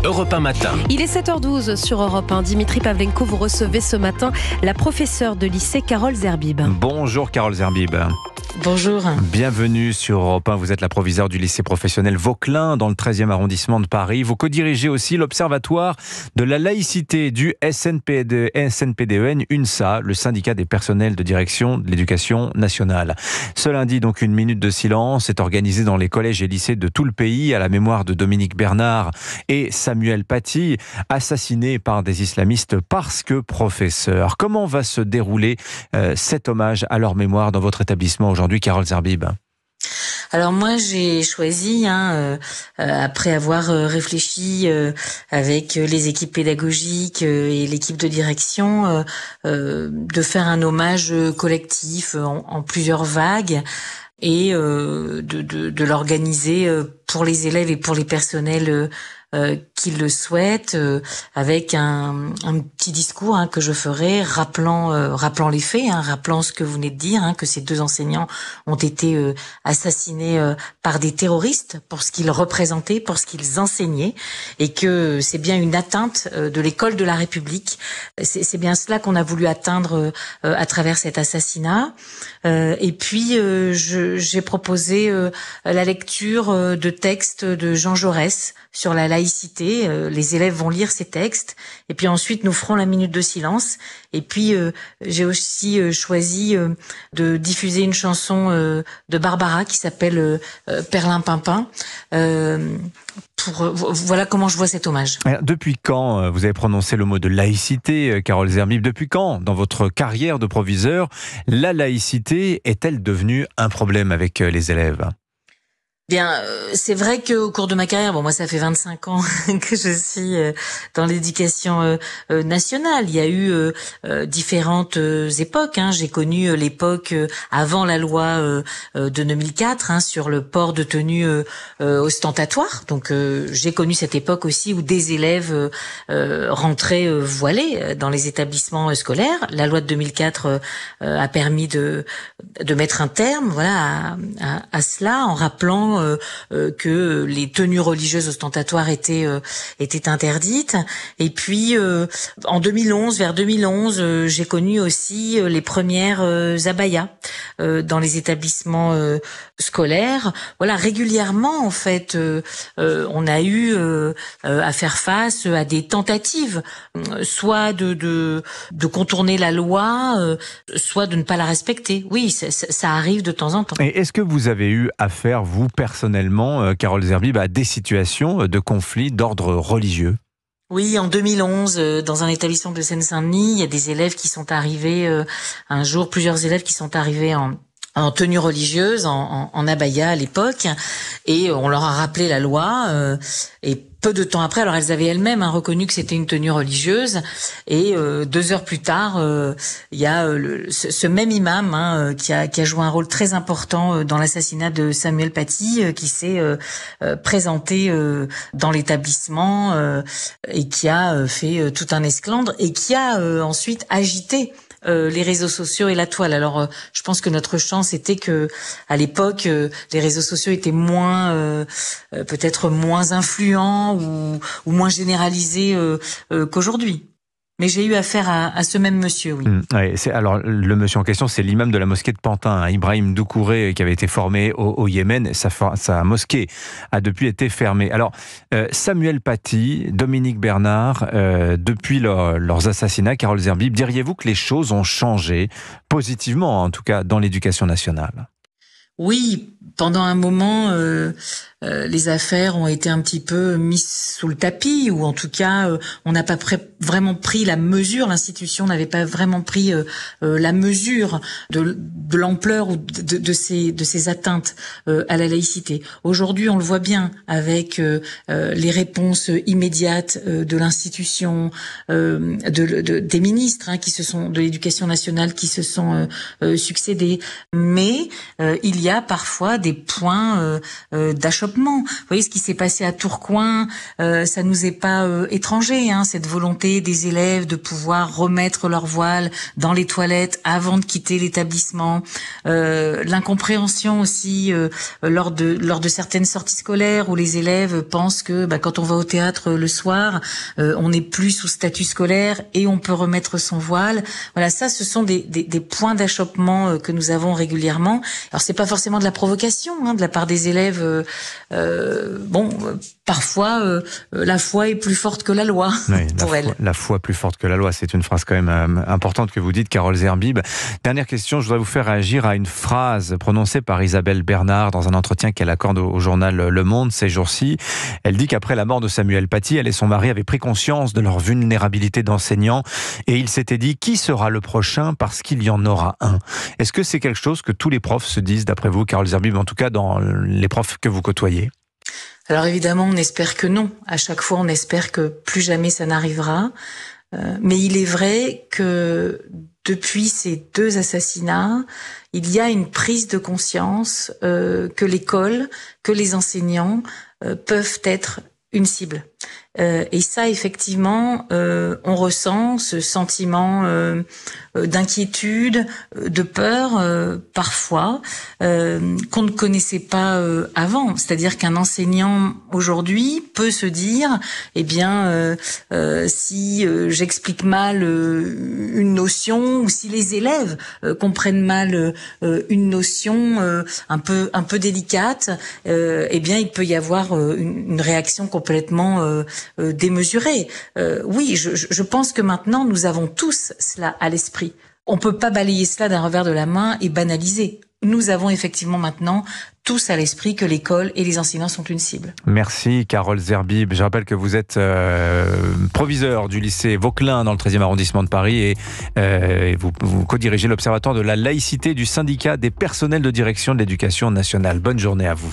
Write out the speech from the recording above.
Europe 1 matin. Il est 7h12 sur Europe 1. Dimitri Pavlenko, vous recevez ce matin la professeure de lycée Carole Zerbib. Bonjour Carole Zerbib. Bonjour. Bienvenue sur Europe 1. Vous êtes la proviseure du lycée professionnel Vauquelin dans le 13e arrondissement de Paris. Vous co-dirigez aussi l'observatoire de la laïcité du SNPDEN UNSA, le syndicat des personnels de direction de l'éducation nationale. Ce lundi, donc, une minute de silence est organisée dans les collèges et lycées de tout le pays à la mémoire de Dominique Bernard et Samuel Paty, assassinés par des islamistes parce que professeurs. Comment va se dérouler cet hommage à leur mémoire dans votre établissement aujourd'hui, Carole Zerbib? Alors moi j'ai choisi, après avoir réfléchi avec les équipes pédagogiques et l'équipe de direction, de faire un hommage collectif en plusieurs vagues et de l'organiser pour les élèves et pour les personnels qui le souhaitent, avec un petit discours que je ferai, rappelant les faits, rappelant ce que vous venez de dire, que ces deux enseignants ont été assassinés par des terroristes pour ce qu'ils représentaient, pour ce qu'ils enseignaient, et que c'est bien une atteinte de l'école de la République. C'est bien cela qu'on a voulu atteindre à travers cet assassinat. Et puis j'ai proposé la lecture de textes de Jean Jaurès sur la laïcité. Les élèves vont lire ces textes et puis ensuite nous ferons la minute de silence. Et puis j'ai aussi choisi de diffuser une chanson de Barbara qui s'appelle Perlimpinpin. Voilà comment je vois cet hommage. Depuis quand vous avez prononcé le mot de laïcité, Carole Zerbib? Depuis quand, dans votre carrière de proviseur, la laïcité est-elle devenue un problème avec les élèves? Bien, c'est vrai qu'au cours de ma carrière, moi ça fait 25 ans que je suis dans l'éducation nationale. Il y a eu différentes époques. J'ai connu l'époque avant la loi de 2004 sur le port de tenue ostentatoire. Donc j'ai connu cette époque aussi où des élèves rentraient voilés dans les établissements scolaires. La loi de 2004 a permis de mettre un terme, à cela, en rappelant que les tenues religieuses ostentatoires étaient interdites. Et puis en 2011, vers 2011, j'ai connu aussi les premières abayas dans les établissements scolaires. Régulièrement en fait, on a eu à faire face à des tentatives, soit de contourner la loi, soit de ne pas la respecter. Oui, ça arrive de temps en temps. Et est-ce que vous avez eu affaire, vous personnellement, Carole Zerbib, à des situations de conflit d'ordre religieux? Oui, en 2011, dans un établissement de Seine-Saint-Denis, il y a des élèves qui sont arrivés un jour, plusieurs élèves qui sont arrivés en tenue religieuse, en abaya à l'époque, et on leur a rappelé la loi, et peu de temps après, alors elles avaient elles-mêmes reconnu que c'était une tenue religieuse, et 2 heures plus tard, il y a ce même imam qui a joué un rôle très important dans l'assassinat de Samuel Paty, qui s'est présenté dans l'établissement et qui a fait tout un esclandre et qui a ensuite agité les réseaux sociaux et la toile. Alors, je pense que notre chance était que, à l'époque, les réseaux sociaux étaient peut-être moins influents ou moins généralisés qu'aujourd'hui. Mais j'ai eu affaire à ce même monsieur, oui. Alors, le monsieur en question, c'est l'imam de la mosquée de Pantin, Ibrahim Doucouré, qui avait été formé au Yémen. Sa mosquée a depuis été fermée. Alors, Samuel Paty, Dominique Bernard, depuis leurs assassinats, Carole Zerbib, diriez-vous que les choses ont changé, positivement en tout cas, dans l'éducation nationale? Oui, pendant un moment, les affaires ont été un petit peu mises sous le tapis, ou en tout cas, on n'a pas vraiment pris la mesure, l'institution n'avait pas vraiment pris la mesure de l'ampleur ou de ces atteintes à la laïcité. Aujourd'hui, on le voit bien avec les réponses immédiates de l'institution, des ministres qui se sont de l'éducation nationale qui se sont succédés. Mais il y a parfois des points d'achoppement. Vous voyez ce qui s'est passé à Tourcoing, ça nous est pas étranger, hein, cette volonté des élèves de pouvoir remettre leur voile dans les toilettes avant de quitter l'établissement, l'incompréhension aussi lors de certaines sorties scolaires où les élèves pensent que quand on va au théâtre le soir, on n'est plus sous statut scolaire et on peut remettre son voile. Voilà, ça, ce sont des points d'achoppement que nous avons régulièrement. Alors, c'est pas forcément de la provocation, hein, de la part des élèves. Parfois, la foi est plus forte que la loi, oui, pour elle. La foi plus forte que la loi, c'est une phrase quand même importante que vous dites, Carole Zerbib. Dernière question, je voudrais vous faire réagir à une phrase prononcée par Isabelle Bernard dans un entretien qu'elle accorde au journal Le Monde ces jours-ci. Elle dit qu'après la mort de Samuel Paty, elle et son mari avaient pris conscience de leur vulnérabilité d'enseignants et ils s'étaient dit qui sera le prochain parce qu'il y en aura un. Est-ce que c'est quelque chose que tous les profs se disent d'après vous, Carole Zerbib, en tout cas dans les profs que vous côtoyez? Alors évidemment, on espère que non. À chaque fois, on espère que plus jamais ça n'arrivera. Mais il est vrai que depuis ces 2 assassinats, il y a une prise de conscience que l'école, que les enseignants peuvent être une cible. Et ça, effectivement, on ressent ce sentiment d'inquiétude, de peur, parfois, qu'on ne connaissait pas avant. C'est-à-dire qu'un enseignant aujourd'hui peut se dire, si j'explique mal une notion ou si les élèves comprennent mal une notion un peu délicate, il peut y avoir une réaction complètement démesurée. Oui, je pense que maintenant nous avons tous cela à l'esprit. On peut pas balayer cela d'un revers de la main et banaliser. Nous avons effectivement maintenant tous à l'esprit que l'école et les enseignants sont une cible. Merci Carole Zerbib. Je rappelle que vous êtes proviseur du lycée Vauquelin dans le 13e arrondissement de Paris et vous co-dirigez l'Observatoire de la laïcité du syndicat des personnels de direction de l'éducation nationale. Bonne journée à vous.